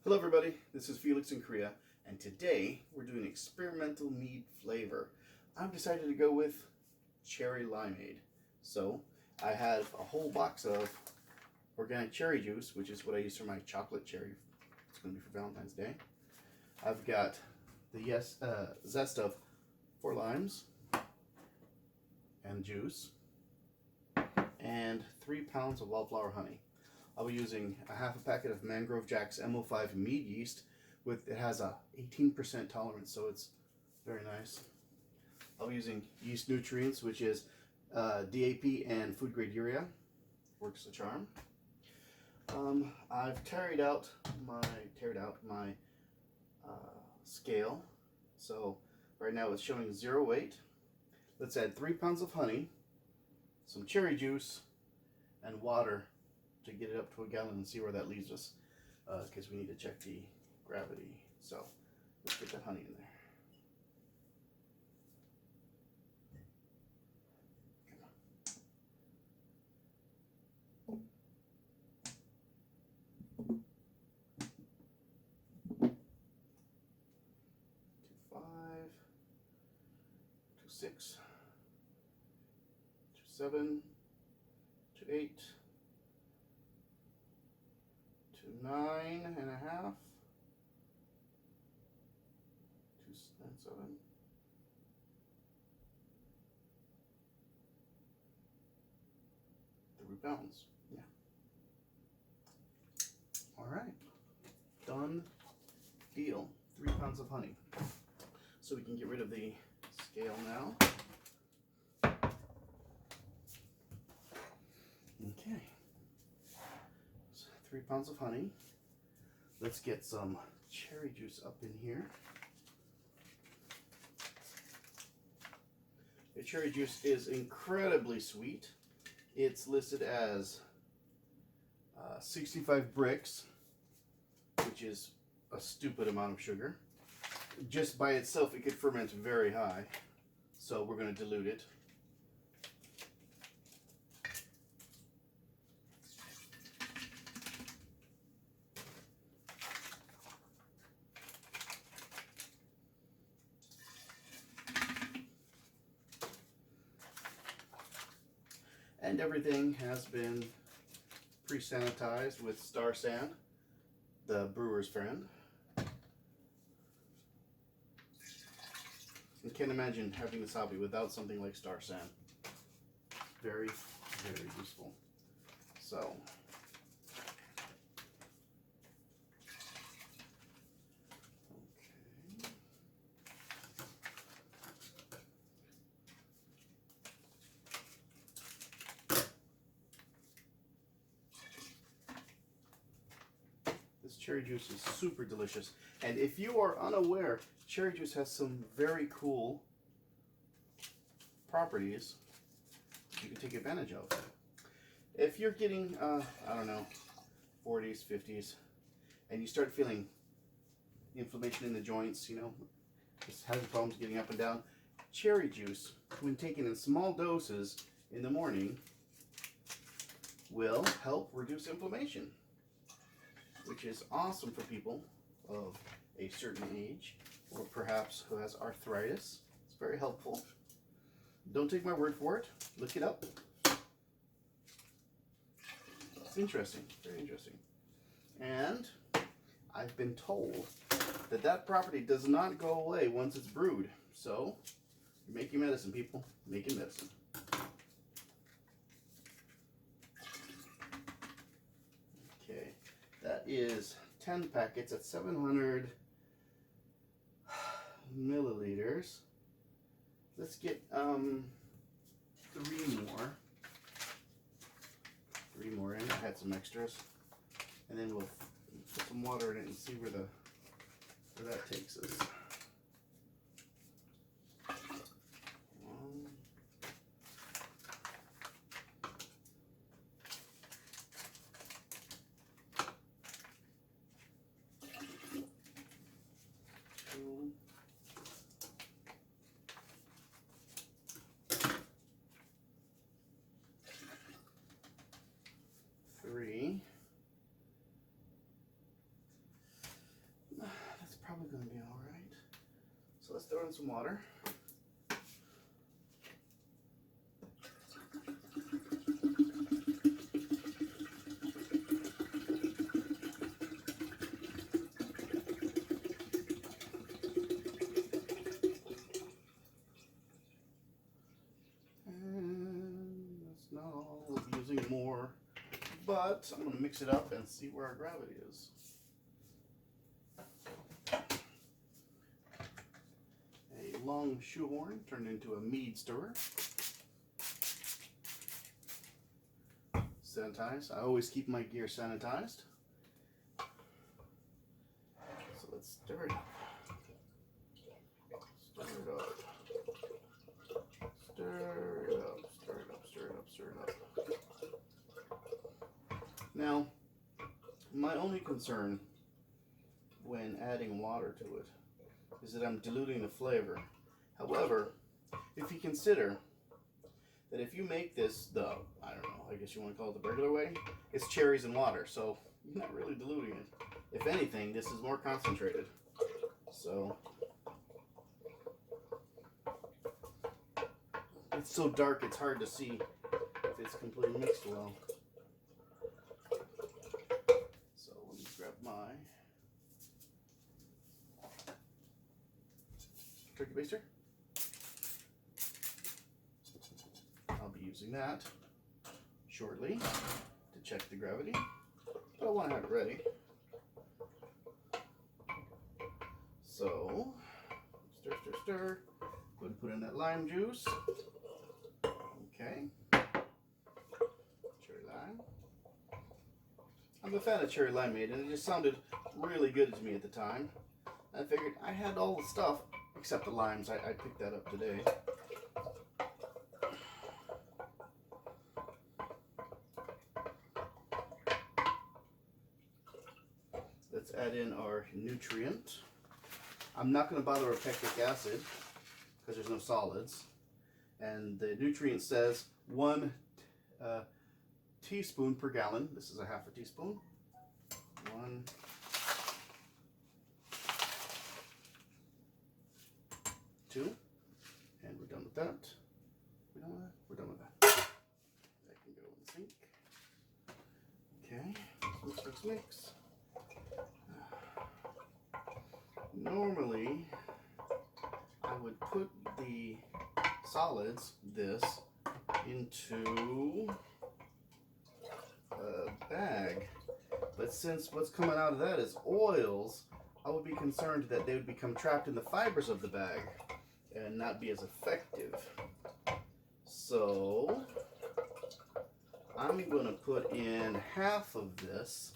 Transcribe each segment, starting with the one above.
Hello everybody, this is Felix in Korea, and today we're doing experimental mead flavor. I've decided to go with cherry-limeaid. So I have a whole box of organic cherry juice, which is what I use for my chocolate cherry. It's going to be for Valentine's Day. I've got the zest of 4 limes and juice, and 3 pounds of wildflower honey. I'll be using a half a packet of Mangrove Jack's MO5 mead yeast. It has a 18% tolerance, so it's very nice. I'll be using yeast nutrients, which is DAP and food grade urea. Works the charm. I've carried out my scale. So right now it's showing 0 weight. Let's add 3 pounds of honey, some cherry juice, and water to get it up to a gallon and see where that leaves us, because we need to check the gravity. So let's get that honey in there. Come on. 2.5, 2.6, 2.7, 2.8, 9.5, 2.7, 3 pounds. Yeah. All right. Done deal. 3 pounds of honey. So we can get rid of the scale now. Okay. 3 pounds of honey. Let's get some cherry juice up in here. The cherry juice is incredibly sweet. It's listed as 65 bricks, which is a stupid amount of sugar. Just by itself, it could ferment very high. So we're going to dilute it. And everything has been pre-sanitized with Star San, the brewer's friend. I can't imagine having this hobby without something like Star San. Very, very useful. So, this cherry juice is super delicious. And if you are unaware, cherry juice has some very cool properties you can take advantage of. If you're getting, I don't know, 40s, 50s, and you start feeling inflammation in the joints, you know, just having problems getting up and down, cherry juice, when taken in small doses in the morning, will help reduce inflammation, which is awesome for people of a certain age, or perhaps who has arthritis. It's very helpful. Don't take my word for it. Look it up. It's interesting. Very interesting. And I've been told that that property does not go away once it's brewed. So, you're making medicine, people. Making medicine. Okay. That is 10 packets at 700 milliliters. Let's get 3 more. 3 more in. I had some extras. And then we'll put some water in it and see where that takes us. 1, 2, 3. with some water. More, but I'm going to mix it up and see where our gravity is. A long shoehorn turned into a mead stirrer. Sanitize. I always keep my gear sanitized. So let's stir it up. Stir it up. Stir it up. Stir it up. Stir it up. Stir it up. Now, my only concern when adding water to it is that I'm diluting the flavor. However, if you consider that if you make this the, I don't know, I guess you want to call it the regular way, it's cherries and water, so you're not really diluting it. If anything, this is more concentrated. So, it's so dark it's hard to see if it's completely mixed well. Grab my turkey baster. I'll be using that shortly to check the gravity, but I want to have it ready. So, stir, stir, stir. Go ahead and put in that lime juice. Okay. Cherry lime. I'm a fan of cherry-limeaid, and it just sounded really good to me at the time. I figured I had all the stuff except the limes. I picked that up today. Let's add in our nutrient. I'm not going to bother with pectic acid because there's no solids. And the nutrient says 1 teaspoon per gallon. This is a half a teaspoon. 1, 2, and we're done with that. We're done with that. We're done with that. That can go in the sink. Okay, mix, mix, mix. Normally, I would put the solids, this, into bag, but since what's coming out of that is oils, I would be concerned that they would become trapped in the fibers of the bag and not be as effective. So I'm going to put in half of this,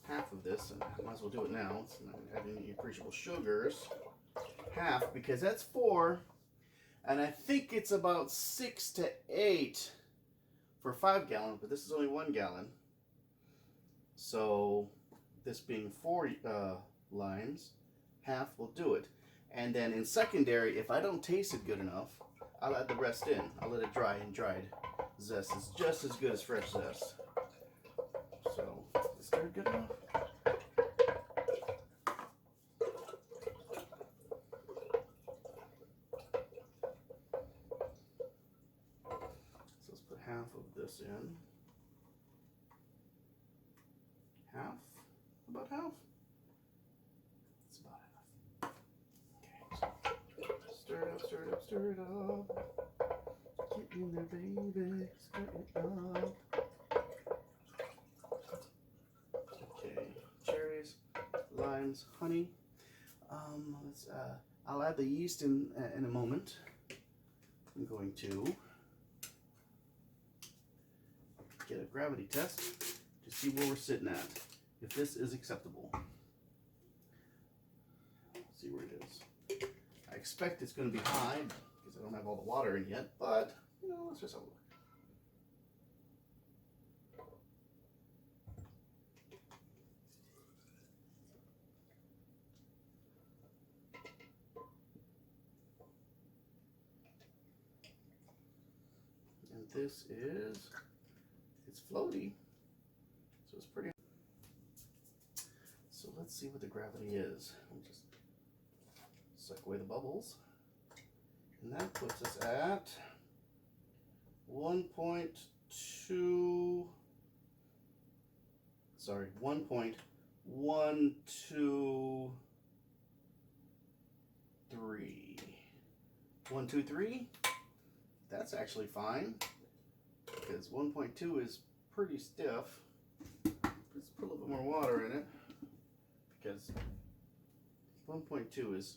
and I might as well do it now. It's not having any appreciable sugars. Half, because that's 4, and I think it's about 6 to 8 for 5 gallons, but this is only 1 gallon. So this being 4 limes, half will do it. And then in secondary, if I don't taste it good enough, I'll add the rest in. I'll let it dry, and dried zest is just as good as fresh zest. So, is it good enough? So let's put half of this in. Half? About half? It's about half. Okay, so stir it up, stir it up, stir it up. Get in there, baby. Stir it up. Okay, cherries, limes, honey. I'll add the yeast in a moment. I'm going to get a gravity test to see where we're sitting at. If this is acceptable. Let's see where it is. I expect it's going to be high because I don't have all the water in yet, but you know, let's just have a look. And this is, it's floaty, so it's pretty. So let's see what the gravity is. I'll just suck away the bubbles. And that puts us at 1.2, sorry, 1.123. 123, that's actually fine, because 1.2 is pretty stiff. Let's put a little bit more water in it, because 1.2 is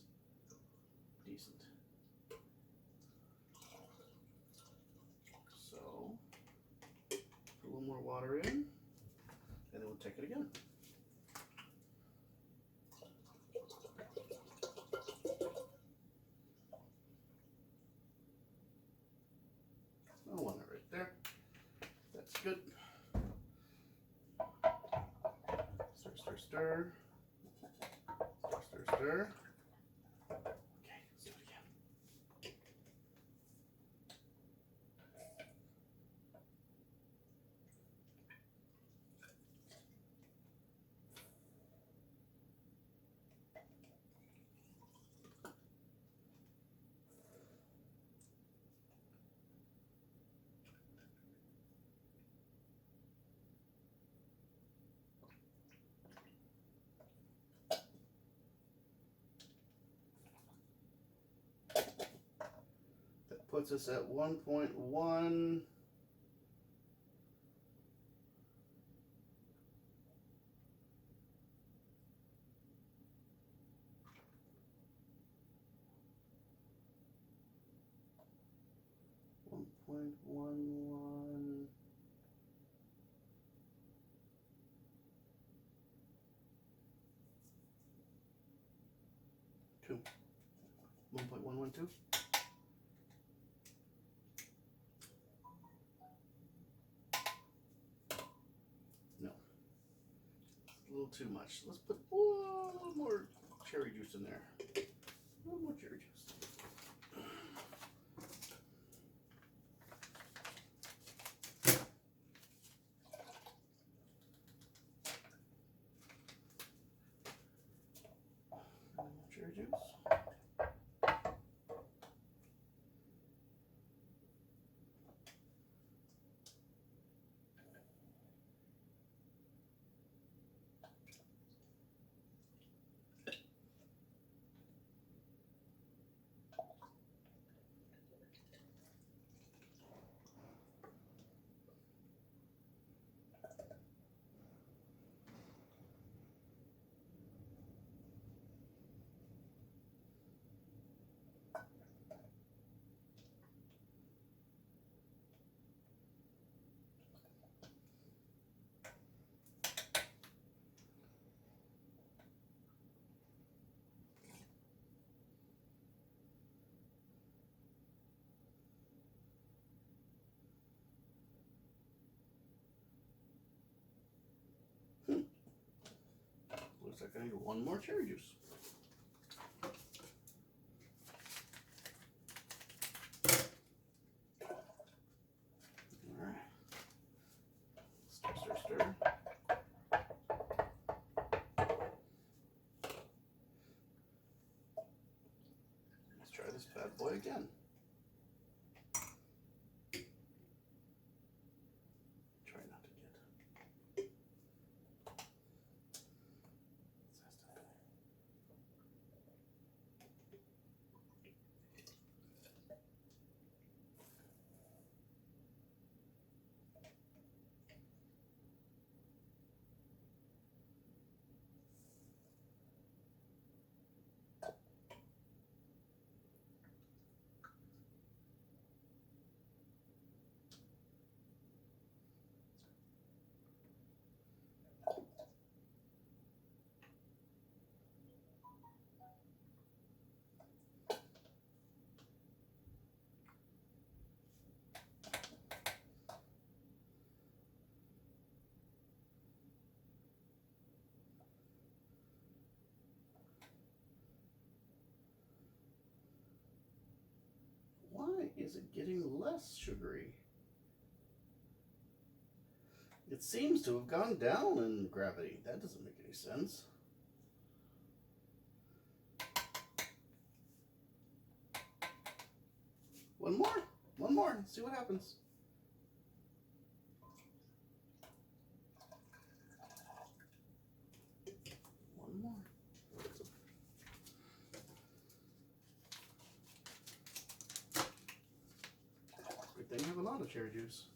decent. So, put a little more water in, and then we'll take it again. Oh, one right there. That's good. Stir, stir, stir. Stir, stir, stir. Okay, let's do it again. That puts us at 1.1. Two. 1.112. No. A little too much. Let's put a little more cherry juice in there. A little more cherry juice. Cherry juice. Looks like I need one more cherry juice. Alright. Stir, stir, stir. Let's try this bad boy again. Try not to get Why is it getting less sugary? It seems to have gone down in gravity. That doesn't make any sense. One more. One more. Let's see what happens. One more. Good thing you have a lot of cherry juice.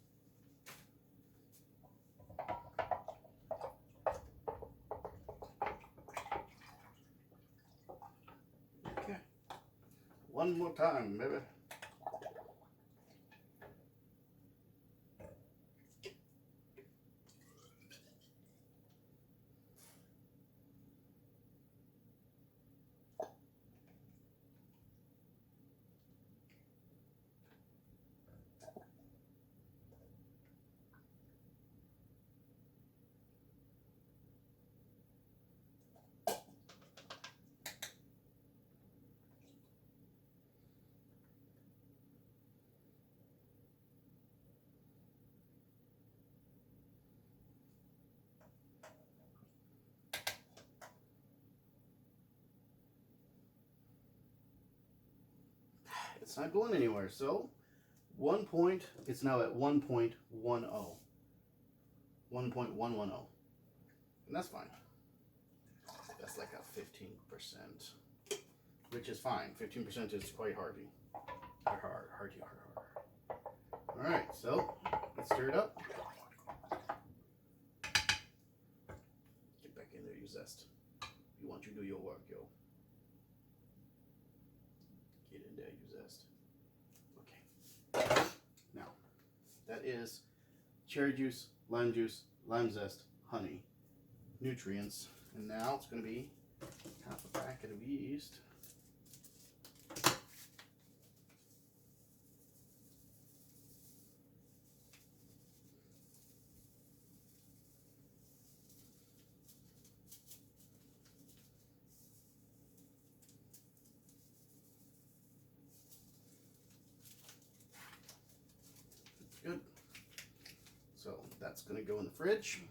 Okay. One more time, baby. It's not going anywhere, so it's now at 1.10. 1.110. And that's fine. That's like a 15%, which is fine. 15% is quite hearty. Hearty. Alright, so let's stir it up. Get back in there, you zest. You want to do your work, yo. Get in there, you zest. Okay. Now, that is cherry juice, lime zest, honey, nutrients. And now it's going to be half a packet of yeast. Good. So that's going to go in the fridge.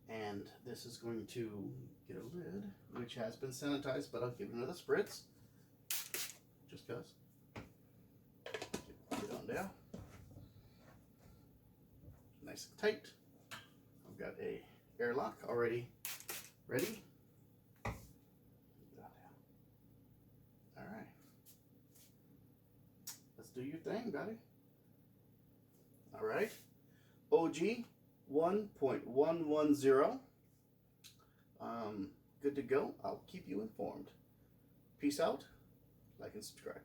And this is going to get a lid, which has been sanitized, but I'll give it another spritz. Just because. Get on down. Nice and tight. I've got a airlock already ready. Alright. Let's do your thing, buddy. Alright. OG 1.110. Good to go. I'll keep you informed. Peace out. Like and subscribe.